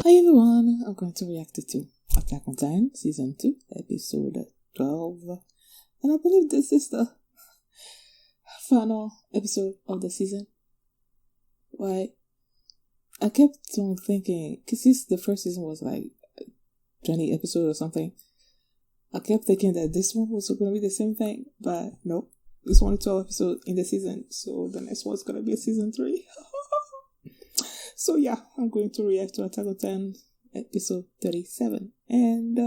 Hi everyone, I'm going to react to Attack on Titan Season 2, Episode 12. And I believe this is the final episode of the season. Why? I kept on thinking, because the first season was like 20 episodes or something. I kept thinking that this one was going to be the same thing, but nope. There's only 12 episodes in the season, so the next one's going to be Season 3. So yeah, I'm going to react to Attack on Titan episode 37. And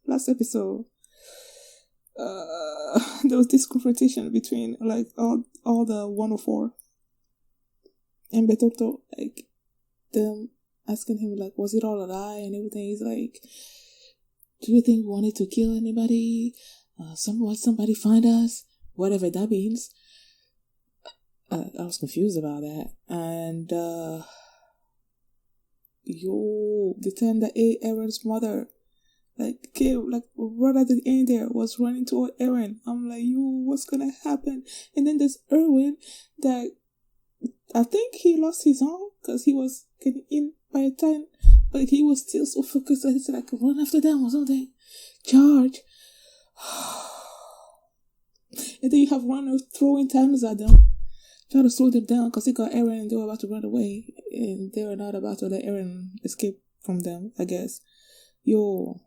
last episode, there was this confrontation between like all the 104 and Betoto, like them asking him like, was it all a lie and everything. He's like, do you think we wanted to kill anybody? Somebody find us? Whatever that means. I was confused about that. And the time that Aaron's mother came, right at the end there, was running toward Aaron. I'm like, what's gonna happen? And then there's Erwin that I think he lost his arm because he was getting in by a time, but he was still so focused that he's like, run after them or something. Charge. And then you have Runner throwing times at them, trying to slow them down because he got Aaron and they were about to run away. And they were not about to let Aaron escape from them, I guess. I'm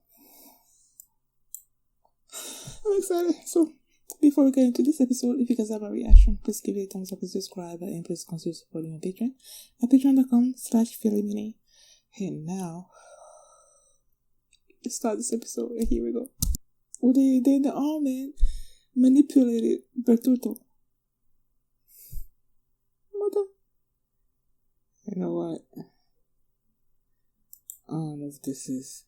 excited. So, before we get into this episode, if you guys have a reaction, please give it a thumbs up and subscribe. And please consider supporting my Patreon at patreon.com/PhillyMini. And now, let's start this episode. And here we go. Oh, the arm man manipulated Bertotto. Mother. You know what? I don't know if this is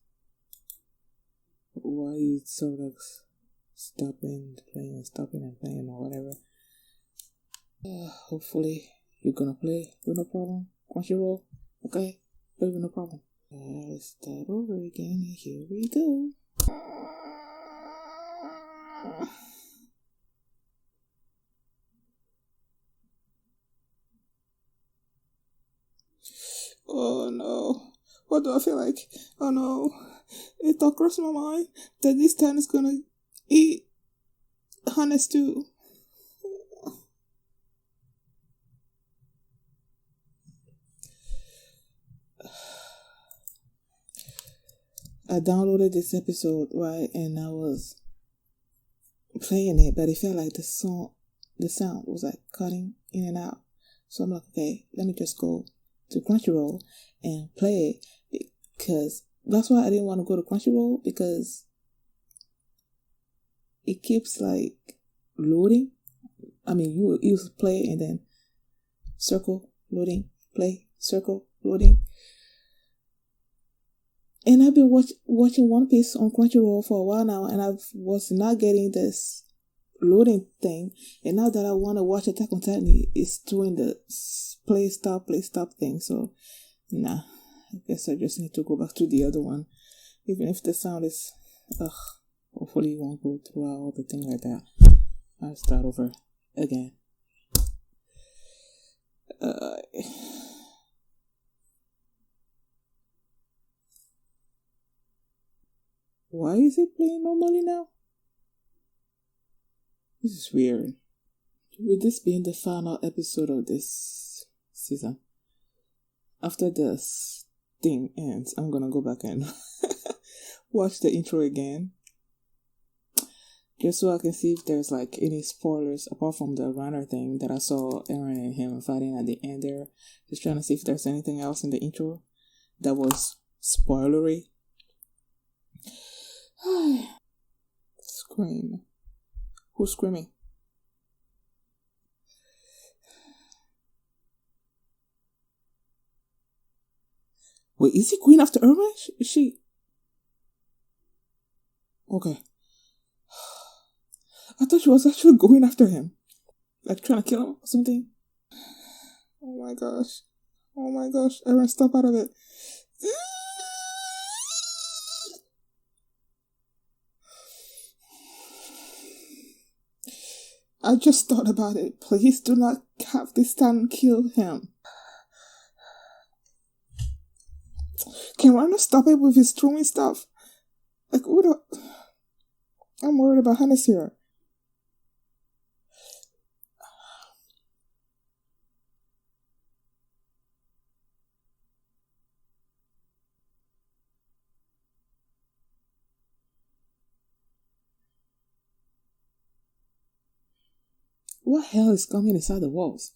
why it's sort of stopping and playing or whatever. Hopefully you're gonna play with no problem. Crunchyroll, okay? Play with no problem. Let's start over again. Here we go. Oh no. What do I feel like? Oh no. It thought crossed my mind that this time is gonna eat Hannes too. I downloaded this episode, right, and I was playing it, but it felt like the sound was like cutting in and out. So I'm like, okay, let me just go to Crunchyroll and play it, because that's why I didn't want to go to Crunchyroll, because it keeps like loading. I mean, you play and then circle, loading, play, circle, loading. And I've been watching One Piece on Crunchyroll for a while now, and I was not getting this loading thing. And now that I want to watch Attack on Titan, it's doing the play stop thing. So, nah, I guess I just need to go back to the other one. Even if the sound is, hopefully it won't go through all the thing like that. I'll start over again. Why is it playing normally now? This is weird. With this being the final episode of this season, after this thing ends, I'm gonna go back and watch the intro again, just so I can see if there's like any spoilers apart from the runner thing that I saw Aaron and him fighting at the end there. Just trying to see if there's anything else in the intro that was spoilery. Scream. Who's screaming? Wait, is he going after Irma? Is she? Okay. I thought she was actually going after him. Like trying to kill him or something. Oh my gosh. Aaron, stop out of it. I just thought about it. Please do not have this time kill him. Can Rhino stop it with his throwing stuff? Like, I'm worried about Hannes here. What hell is coming inside the walls?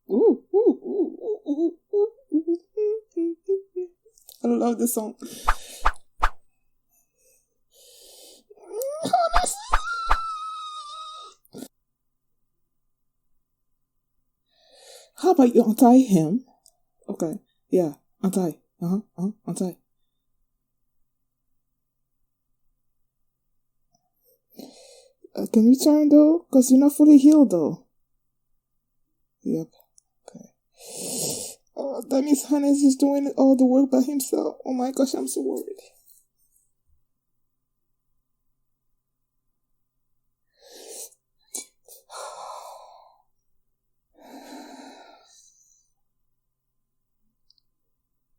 Ooh, ooh, ooh, ooh, ooh, ooh, ooh. I love this song. How about you untie him? Okay, yeah, untie. Untie. Can you turn though? Because you're not fully healed though. Yep. Okay. Oh, that means Hannes is doing all the work by himself. Oh my gosh, I'm so worried.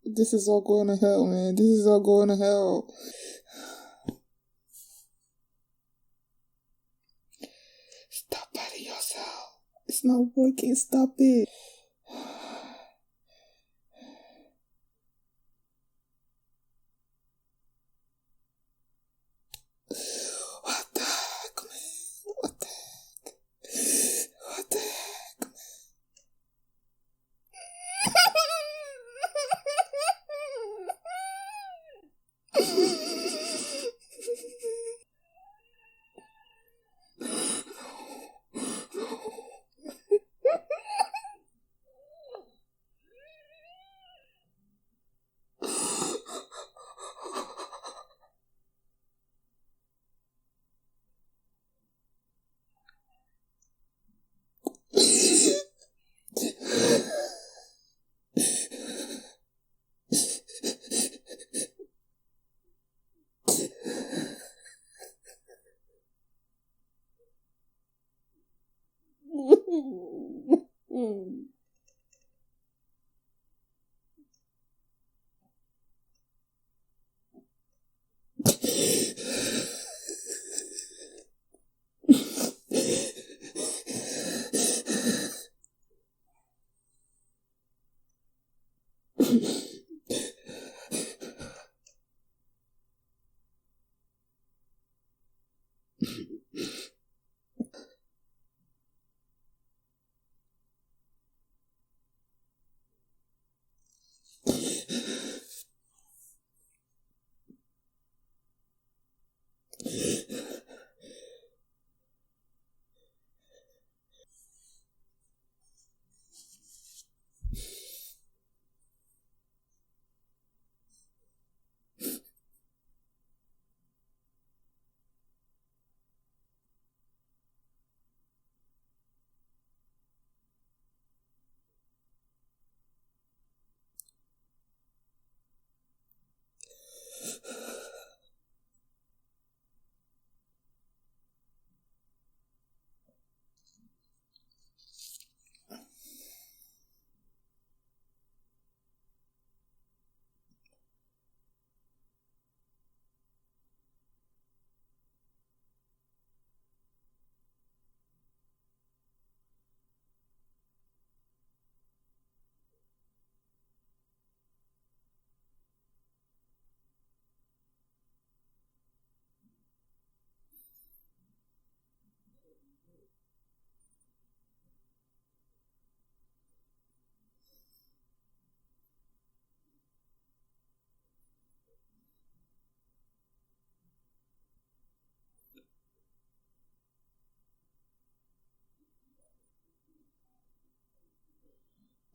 This is all going to hell, man. This is all going to hell. Stop biting yourself. It's not working. Stop it. What the heck, man? What the heck? What the heck, man?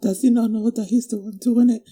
Does he not know that he's the one doing it?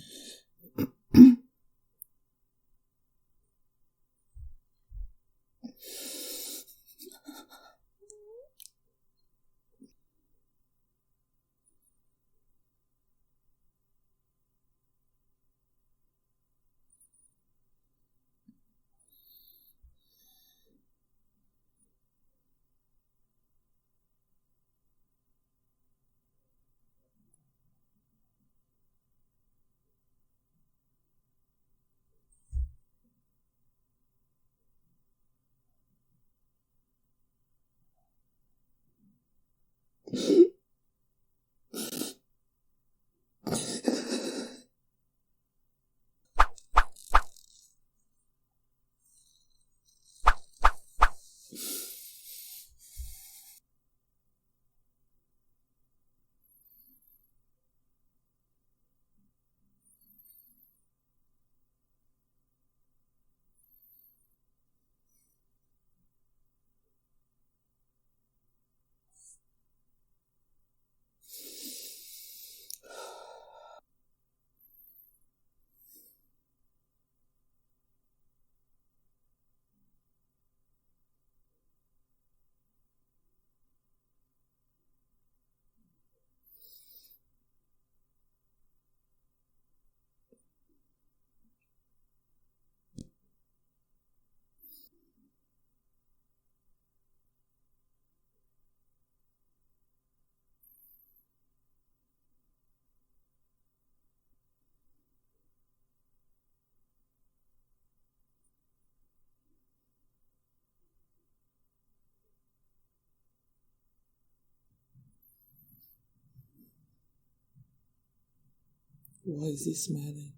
Why is he smiling?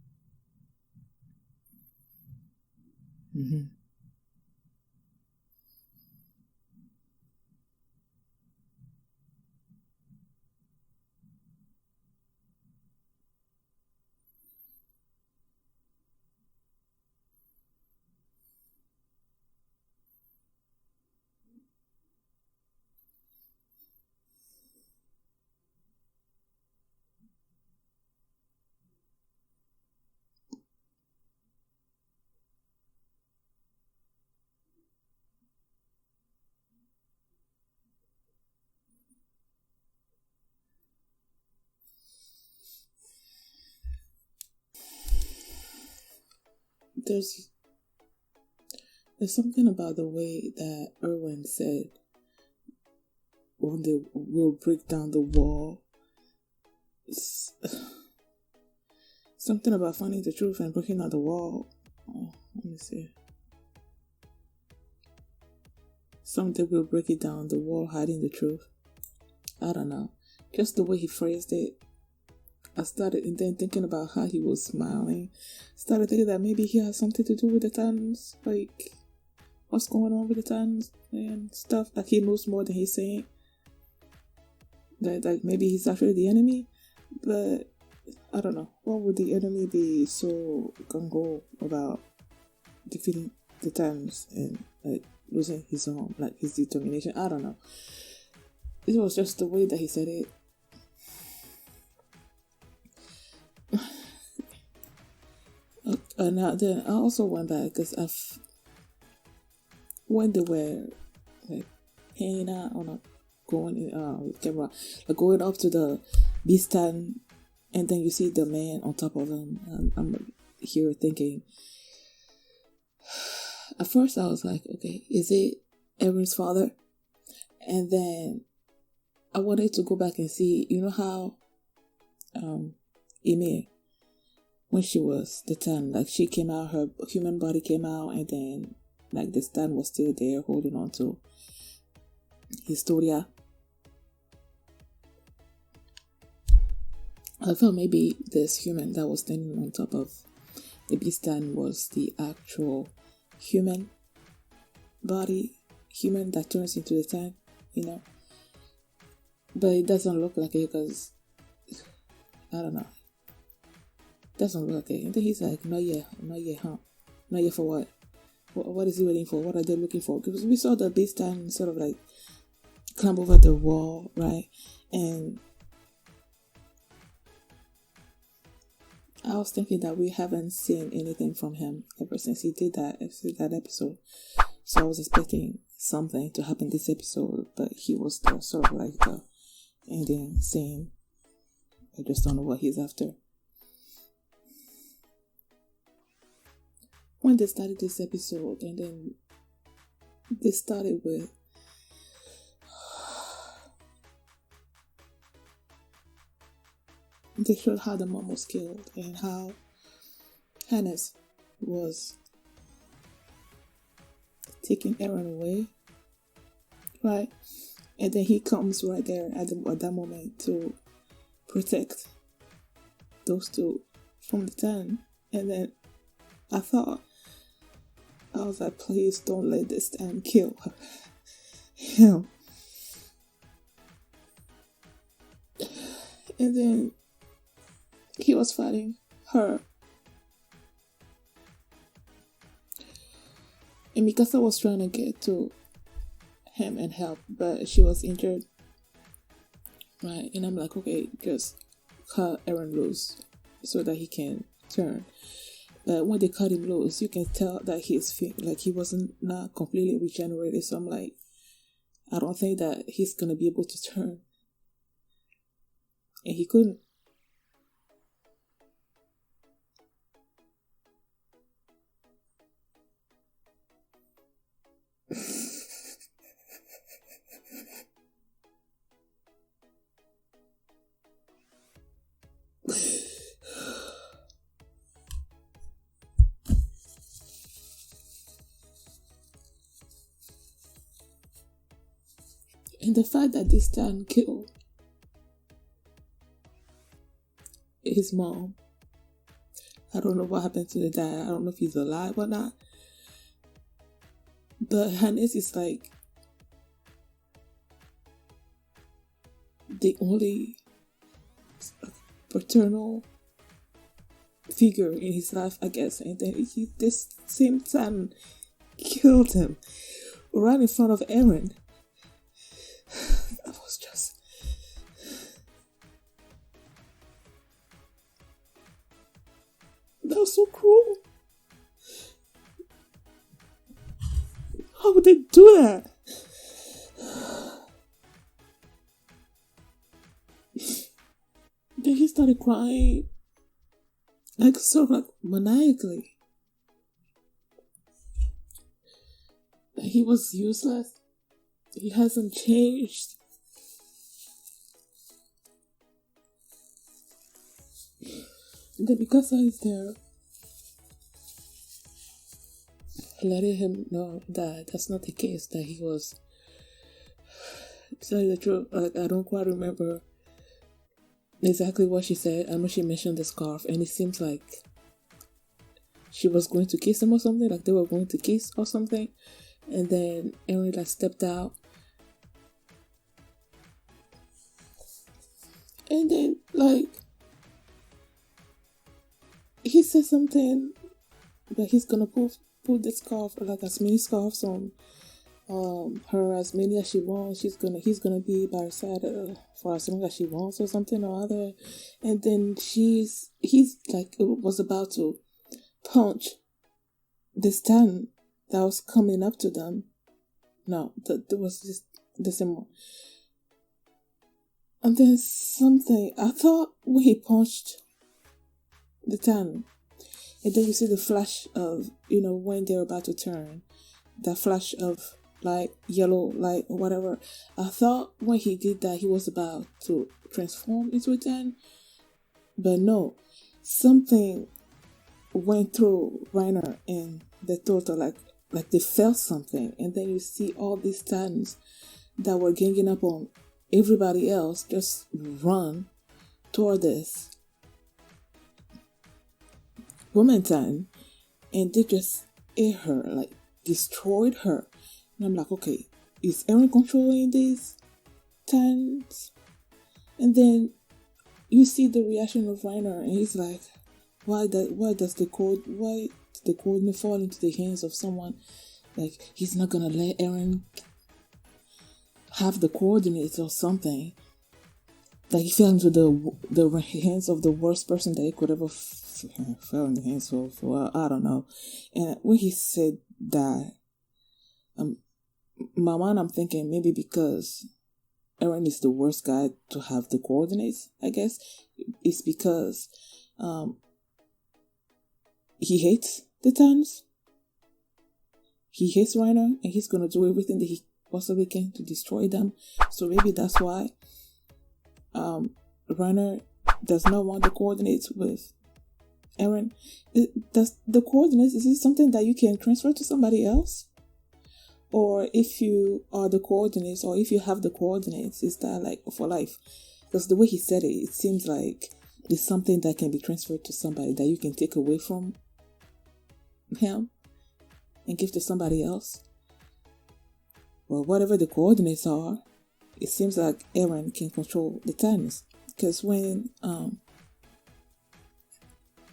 Mm-hmm. There's something about the way that Erwin said when they will break down the wall. Something about finding the truth and breaking down the wall. Oh, let me see. Someday we'll break it down, the wall hiding the truth. I don't know. Just the way he phrased it. I started and then thinking about how he was smiling. Started thinking that maybe he has something to do with the Titans. Like, what's going on with the Titans and stuff. Like, he knows more than he's saying. That like maybe he's actually the enemy. But I don't know. What would the enemy be so gung-ho about defeating the Titans and like losing his own, like his determination? I don't know. It was just the way that he said it. And then I also went back because when they were like hanging out on a going with camera, like going up to the beast stand, and then you see the man on top of him. I'm here thinking. At first, I was like, okay, is it Aaron's father? And then I wanted to go back and see. You know how Ymir, when she was the 10, like she came out, her human body came out, and then like the stand was still there holding on to Historia. I felt maybe this human that was standing on top of the beast stand was the actual human body, human that turns into the tank, you know. But it doesn't look like it because I don't know. Doesn't look like it. And then he's like, not yet, huh? Not yet for what? What is he waiting for? What are they looking for? Because we saw the beast stand sort of like climb over the wall, right? And I was thinking that we haven't seen anything from him ever since he did that episode. So I was expecting something to happen this episode, but he was sort of like the ending scene. I just don't know what he's after. When they started this episode, and then they started with they showed how the mom was killed and how Hannes was taking Aaron away, right? And then he comes right there at that moment to protect those two from the Ten. And then I was like, please don't let this Ten kill him. And then he was fighting her. And Mikasa was trying to get to him and help, but she was injured. Right? And I'm like, okay, just cut Aaron loose so that he can turn. But when they cut him loose, you can tell that he wasn't not completely regenerated. So I'm like, I don't think that he's gonna be able to turn. And he couldn't. And the fact that this Ten killed his mom, I don't know what happened to the dad. I don't know if he's alive or not. But Hannes is like the only paternal figure in his life, I guess. And then he, this same time, killed him right in front of Aaron. That was just... that was so cruel. How would they do that? Then he started crying, like sort of like maniacally. That he was useless. He hasn't changed. And then Mikasa is there, letting him know that that's not the case, that he was... To tell you the truth, like, I don't quite remember exactly what she said. I know she mentioned the scarf, and it seems like she was going to kiss him or something, like they were going to kiss or something. And then Aaron like stepped out. And then like he said something that he's gonna put the scarf, like as many scarves on her, as many as she wants. He's gonna be by her side for as long as she wants or something or other. And then he's like was about to punch this Ten that was coming up to them. No, there was this one. And then something, I thought when he punched the Ten, and then you see the flash of, when they're about to turn, that flash of like yellow light or whatever. I thought when he did that, he was about to transform into a Ten, but no, something went through Reiner and the Total, like they felt something. And then you see all these Titans that were ganging up on everybody else just run toward this woman Titan, and they just ate her, like destroyed her. And I'm like, okay, is Eren controlling these Titans? And then you see the reaction of Reiner, and he's like, why does the coordinate fall into the hands of someone? Like, he's not gonna let Eren have the coordinates or something. Like, he fell into the hands of the worst person that he could ever fell in the hands of. Well, I don't know. And when he said that, my mind, I'm thinking maybe because Eren is the worst guy to have the coordinates, I guess. It's because he hates the Titans. He hates Reiner, and he's gonna do everything that he possibly can to destroy them. So maybe that's why Reiner does not want the coordinates with Eren. Does the coordinates, is it something that you can transfer to somebody else? Or if you are the coordinates, or if you have the coordinates, is that like for life? Because the way he said it, it seems like it's something that can be transferred to somebody, that you can take away from him and give to somebody else. Well, whatever the coordinates are, it seems like Eren can control the Titans. Because when I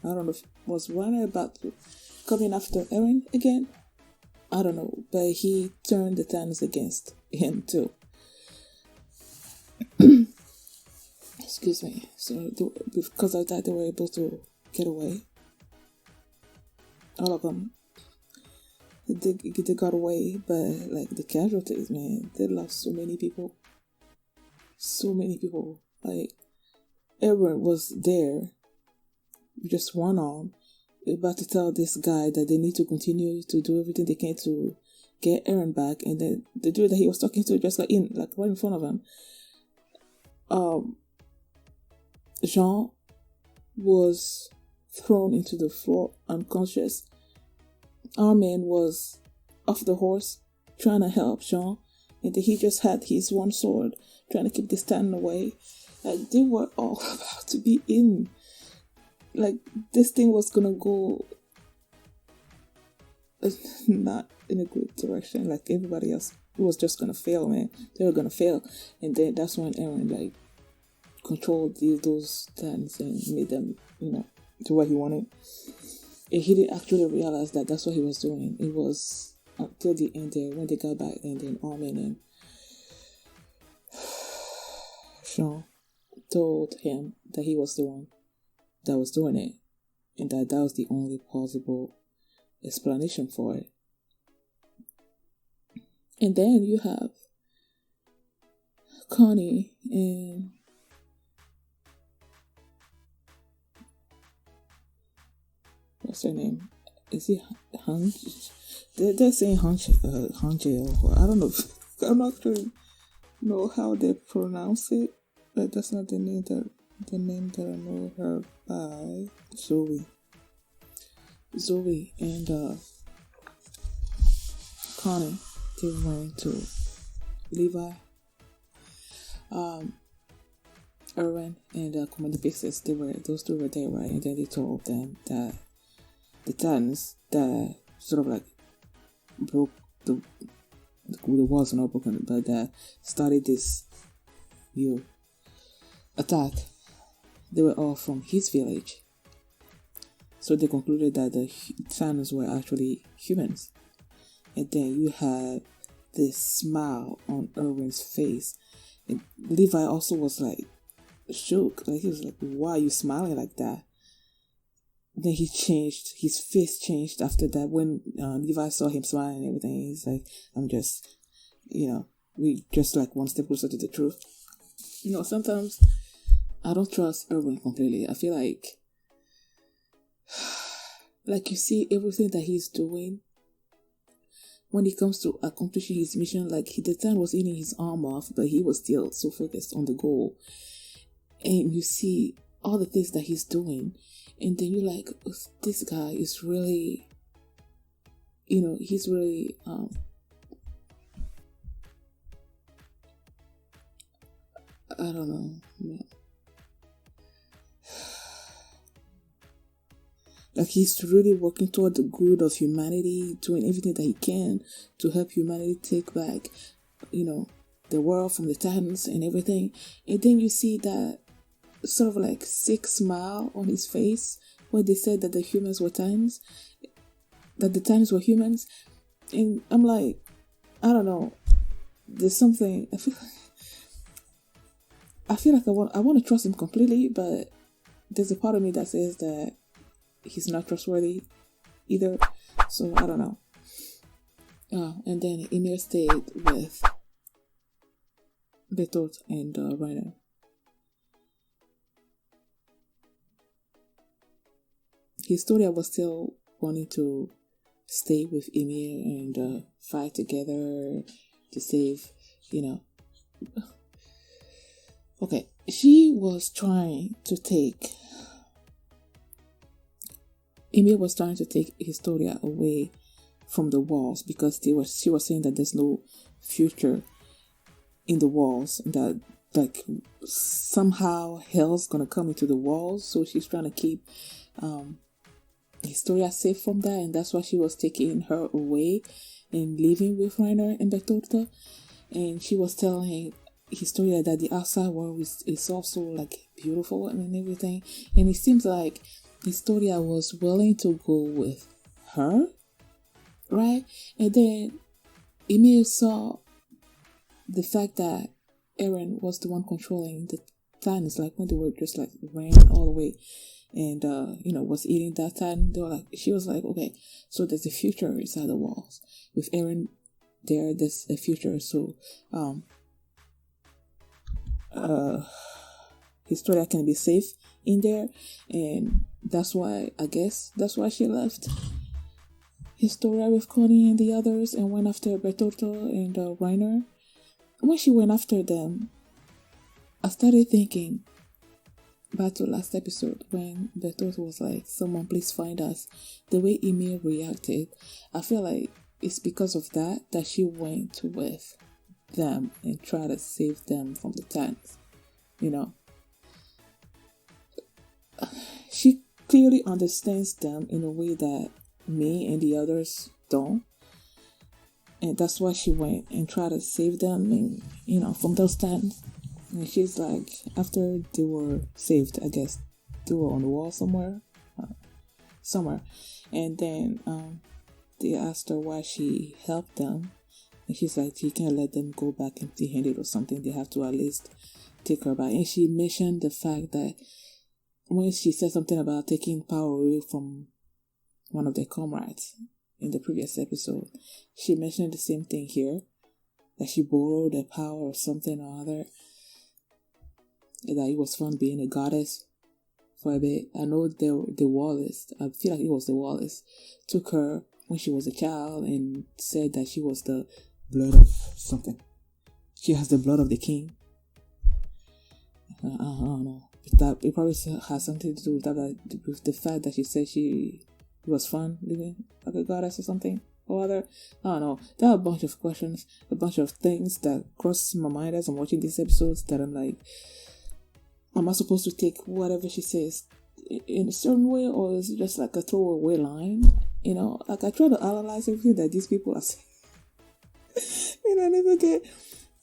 don't know if was Reiner about to coming after Eren again, I don't know, but he turned the Titans against him too. Excuse me. So because of that, they were able to get away. All of them. They got away, but like the casualties, man, they lost so many people. So many people. Like Eren was there, just one arm, about to tell this guy that they need to continue to do everything they can to get Eren back, and then the dude that he was talking to just like right in front of him. Jean was thrown into the floor unconscious. Armin was off the horse trying to help Jean, and then he just had his one sword trying to keep this Titan away. Like they were all about to be in. Like this thing was gonna go not in a good direction. Like everybody else, it was just gonna fail, man. They were gonna fail, and then that's when Eren like controlled those Titans and made them, do what he wanted. And he didn't actually realize that that's what he was doing. It was until the end there when they got back, and then Armin and Jean told him that he was the one that was doing it, and that was the only plausible explanation for it. And then you have Connie and what's her name? Is it Hunch? They're saying Hunch, or I don't know. I'm not sure know how they pronounce it, but that's not the name that I know her by. Zoe and Connie, they went to Levi, Eren and Commander Pixis. Those two were there, right? And then they told them that the Titans that sort of like broke the walls are not broken, but that started this new attack. They were all from his village. So they concluded that the Titans were actually humans. And then you had this smile on Erwin's face. And Levi also was like shook. Like he was like, why are you smiling like that? Then he changed, his face changed after that when Levi saw him smiling and everything. He's like, I'm just, we just like one step closer to the truth. Sometimes I don't trust Erwin completely. I feel like you see everything that he's doing when it comes to accomplishing his mission. Like the time was eating his arm off, but he was still so focused on the goal. And you see all the things that he's doing, and then you're like, oh, this guy is really, he's really I don't know, man. Like he's really working toward the good of humanity, doing everything that he can to help humanity take back, the world from the Titans and everything. And then you see that sort of like sick smile on his face when they said that the humans were Titans, that the Titans were humans. And I'm like, I don't know. There's something. I feel like I want to trust him completely, but there's a part of me that says that he's not trustworthy either. So I don't know. And then Ymir stayed with Bertolt and Rainer. Historia was still wanting to stay with Ymir and fight together to save, Okay, she was trying to take. Ymir was trying to take Historia away from the walls because she was saying that there's no future in the walls, that like somehow hell's gonna come into the walls, so she's trying to keep Historia safe from that, and that's why she was taking her away and living with Rainer and Bertolta. And she was telling Historia that the outside world is also like beautiful and everything, and it seems like Historia was willing to go with her, right? And then Ymir saw the fact that Eren was the one controlling the Titans, like when they were just like ran all the way and was eating that Titan. They were like, she was like, okay, so there's a future inside the walls with Eren there's a future. So Historia can be safe in there, and that's why she left Historia with Connie and the others and went after Bertolto and Rainer. When she went after them, I started thinking back to last episode when Bertolto was like, someone please find us. The way Ymir reacted, I feel like it's because of that she went with them and tried to save them from the Titans. She clearly understands them in a way that me and the others don't. And that's why she went and tried to save them and, from those Titans. And she's like, after they were saved, I guess they were on the wall somewhere. And then they asked her why she helped them. And she's like, you can't let them go back empty-handed or something. They have to at least take her back. And she mentioned the fact that when she said something about taking power away from one of their comrades in the previous episode, she mentioned the same thing here, that she borrowed the power or something or other, that it was fun being a goddess for a bit. I know the Wallace, I feel like it was the Wallace, took her when she was a child and said that she was the blood of something. She has the blood of the king. I don't know. It probably has something to do with that, with the fact that she said it was fun living like a goddess or something or other. I don't know. There are a bunch of questions, a bunch of things that cross my mind as I'm watching these episodes that I'm like, am I supposed to take whatever she says in a certain way, or is it just like a throwaway line? Like I try to analyze everything that these people are saying. And I never get,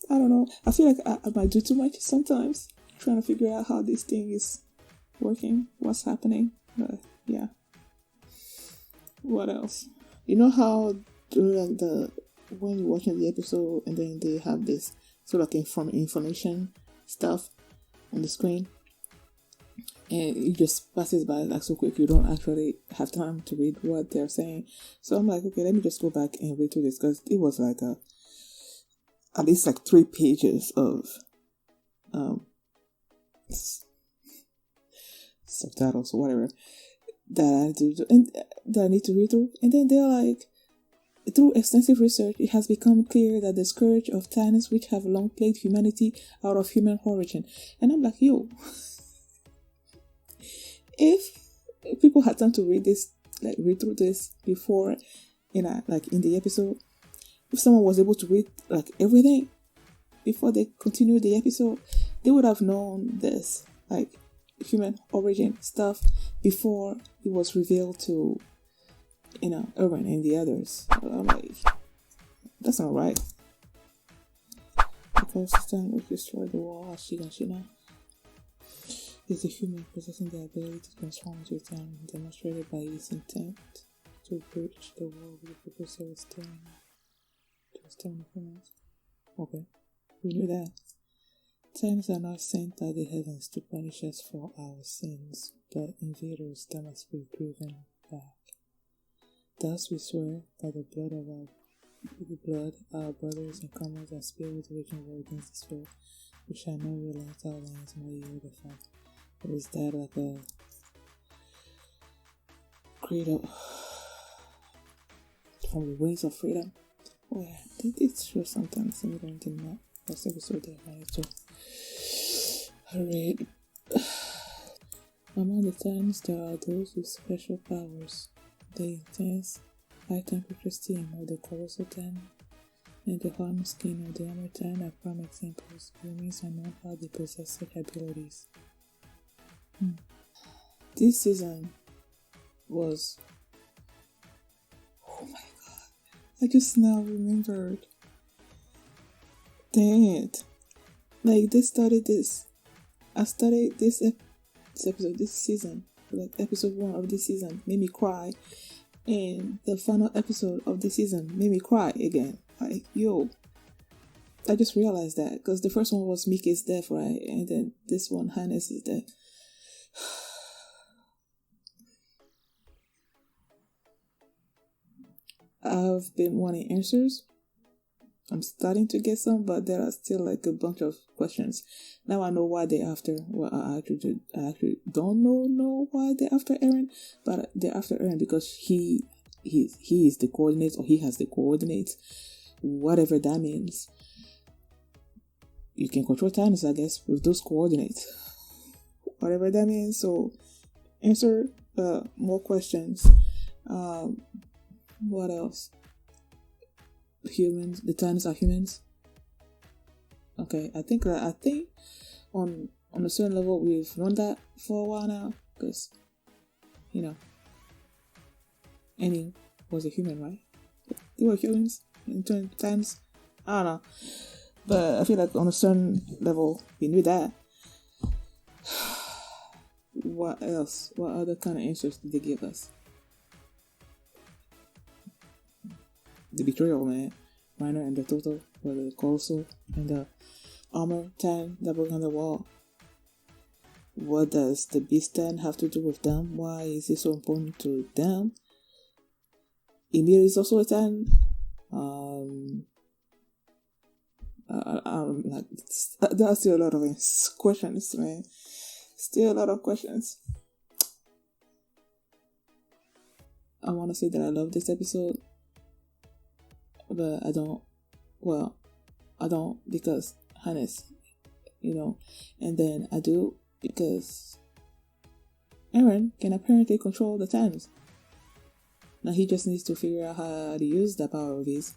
I don't know. I feel like I might do too much sometimes, trying to figure out how this thing is working, what's happening. But yeah. What else? You know how during when you're watching the episode and then they have this sort of like information stuff on the screen, and it just passes by like so quick, you don't actually have time to read what they're saying. So I'm like, okay, let me just go back and read through this, because it was like at least like 3 pages of subtitles or whatever that I need to read through. And then they're like, through extensive research, it has become clear that the scourge of Titans, which have long plagued humanity, out of human origin. And I'm like, yo, if people had time to read through this before, like in the episode, if someone was able to read like everything before they continued the episode, they would have known this, like, human origin stuff before it was revealed to Eren and the others. I'm like, that's not right. The system which destroyed the wall as Shina is a human possessing the ability to transform into time, demonstrated by his intent to breach the wall with the purpose of exterminate humans. Okay, we knew that. Titans are not sent by the heavens to punish us for our sins, but invaders that must be driven back. Thus we swear by the blood of our with the blood, our brothers and comrades are spilled waging war against this foe. We shall know we lost our lands more year the fact. It is that like a credo from the wings of freedom. Oh yeah, they did show something similar in the last episode that I wanted to read. Among the Titans, there are those with special powers. The intense high-temperature steam of the colossal Titan and the hardened skin of the Ymir Titan are prime examples. It remains unknown how they possess such abilities. This season was... Oh my god. I just now remembered. Dang it. Like, they started this. I started this episode, this season, like episode 1 of this season, made me cry. And the final episode of this season made me cry again. Like, yo. I just realized that. Because the first one was Mickey's death, right? And then this one, Highness is death. I've been wanting answers. I'm starting to get some, but there are still like a bunch of questions. Now I know why they're after. Well, I actually don't know why they're after Eren, but they're after Eren because he is the coordinates, or he has the coordinates, whatever that means. You can control Titans, I guess, with those coordinates, whatever that means. So answer more questions. What else? Humans, the Titans are humans. Okay, I think on a certain level we've known that for a while now, because Annie was a human, right? They were humans in Titans. I don't know, but I feel like on a certain level we knew that. What else? What other kind of answers did they give us? The betrayal, man. Reiner and the Toto, or the Colossal, and the Armor Titan that broke on the wall. What does the Beast Titan have to do with them? Why is it so important to them? Ymir is also a Titan. There are still a lot of questions, man. Still a lot of questions. I want to say that I love this episode, but I don't because Hannes, and then I do because Eren can apparently control the Titans. Now he just needs to figure out how to use that power of his.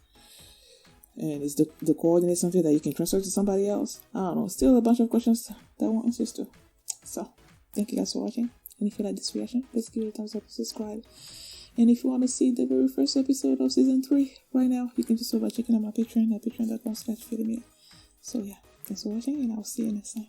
And is the coordinate something that you can transfer to somebody else? I don't know. Still a bunch of questions that I want answers to. So, thank you guys for watching. And if you like this reaction, please give it a thumbs up and subscribe. And if you want to see the very first episode of season 3 right now, you can do so by checking out my Patreon at patreon.com/Ymir. So yeah, thanks for watching, and I'll see you next time.